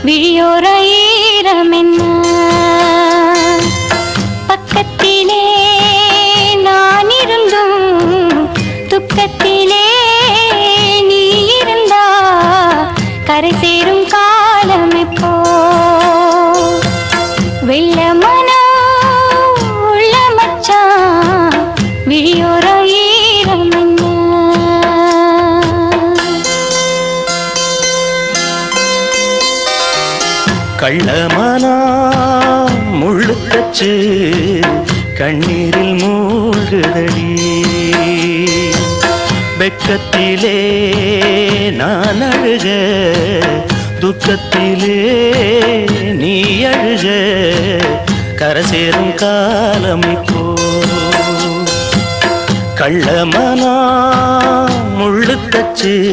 விழியோர ஈரமென்ன பக்கத்திலே நான் இருந்தும் துக்கத்திலே நீ இருந்தா கரை சேரும் காலம் எப்போ வெள்ள மனோ உள்ள மச்சான் விழியோர ஈரமென்ன கள்ளமானா முள்ளுக்கச்சு கண்ணீரில் மூழ்குதடி வெக்கத்திலே நான் அழுக துக்கத்திலே நீ அழுக கரை சேரும் காலம் இப்போ கள்ளமானா முள்ளுக்கச்சு